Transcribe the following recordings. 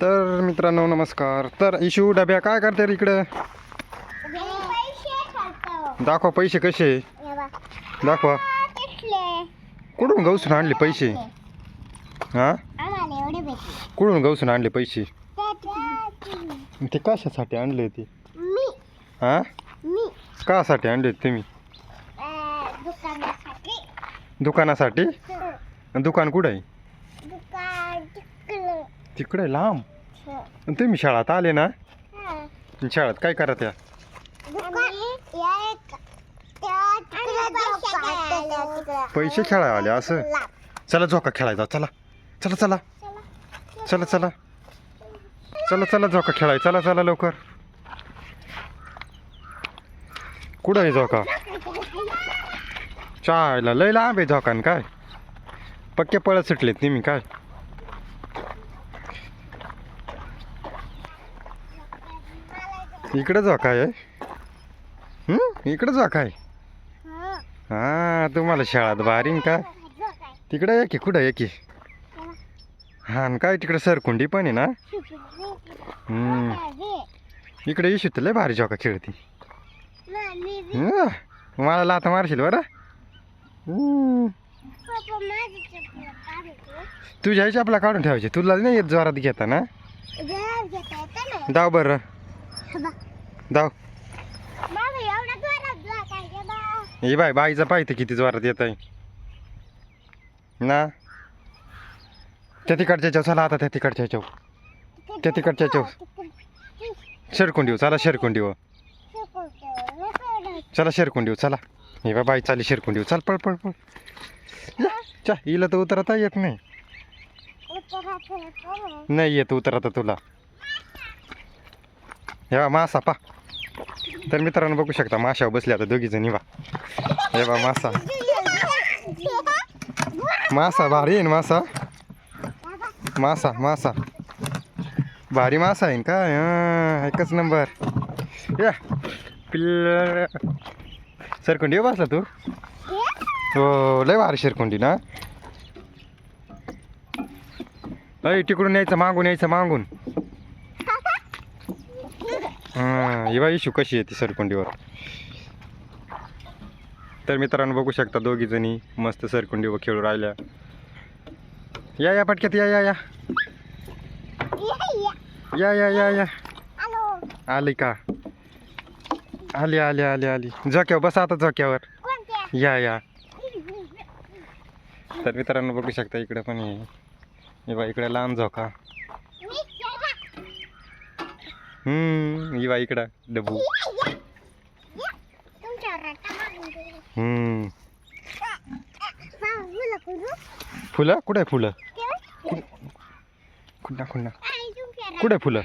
तर मित्रांनो नमस्कार. तर इशू डब्या काय करते रे इकडे? दाखवा पैसे कसे. दाखवा. कुठून गवसून आणले पैसे? हा, कुठून गवसून आणले पैसे? ते कशासाठी आणले ते? हा, कासाठी आणले तुम्ही? दुकानासाठी. दुकान कुठं आहे? तिकडे लांब. तुम्ही शाळेत आले ना? शाळेत काय करत या? पैसे खेळायला आले असं. चला झोका खेळायचा. चला चला चला चला चला चला चला झोका खेळाय. चला चला लवकर. कुठं आहे झोका? चायला लय लांब आहे झोकान. काय पक्के पळत सुटलेत तुम्ही काय? इकडे झोका आहे. इकडे झोका आहे. हा, तुम्हाला शाळेत बारीन का? तिकडे आहे की कुठं आहे की? हा, काय तिकडे सरकुंडी पण आहे ना? इकडे येशील तर लय भारी झोका खेळती. मला लाथा मारशील बरं. तुझ्या आईची आपला काढून ठेवायची. तुला नाही येत जोरात घेता ना? दाव बरं दाव. हे बाय बाईचा पाहिजे किती जोरात येत आहे ना. त्या तिकडच्या चव. चला आता त्या तिकडच्या चव. त्या तिकडच्या चव. शेरकुंडी चला. शेरकुंडी चला. शेरकुंडी चला. हे बा बाई चाली शेरकुंडी. चल पळ पळ पळ. चा हिला तर उतरता येत नाही. नाही येत उतरता तुला. हे बा मासा पा. तर मित्रांनो बघू शकता माशावर बसले आता दोघी जणी. बा हे बा मासा. मासा भारी आहे ना. मासा मासा मासा भारी मासा आहे काय? एकच नंबर. या पिल्ल सरकुंडी बसला तू. हो लय भारी शेरकुंडी ना. अय तिकडून यायचं मागून. यायचं मागून. ही बाई इशू कशी येते सरकुंडीवर. तर मित्रांनो बघू शकता दोघी जणी मस्त सरकुंडीवर खेळू राहिल्या. या या पटक्यात या या या या या या या. आली का? आली आली आली आली. झोक्यावर बसा आता. झोक्यावर या या. तर मित्रांनो बघू शकता इकडे पण हे बा इकडे लांब झोका. ही बा इकडं डबू. फुलं कुठे? फुलं खुन्ना खुन्ना कुठे? फुलं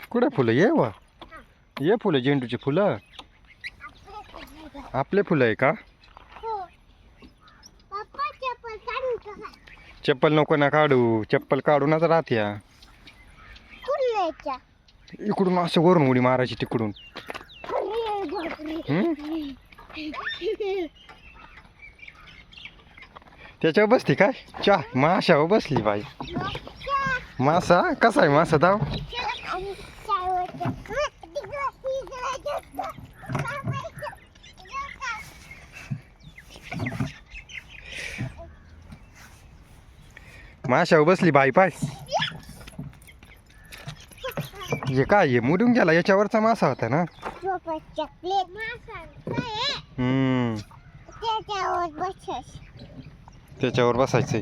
कुठे? फुलं ये वा ये. फुलं झेंडूची फुलं आपले फुलं आहे का? चप्पल नको ना काढू. चप्पल काढूनच राहत्या. इकडून असं वरून उडी मारायची तिकडून. त्याच्यावर बसली काय? चा माशावर बसली बाई. मासा कसा आहे? मासा दाव. माशावर बसली बाई पाय. हे काय? हे मुडून गेला. याच्यावरचा मासा होता ना. त्याच्यावर बसायचंय.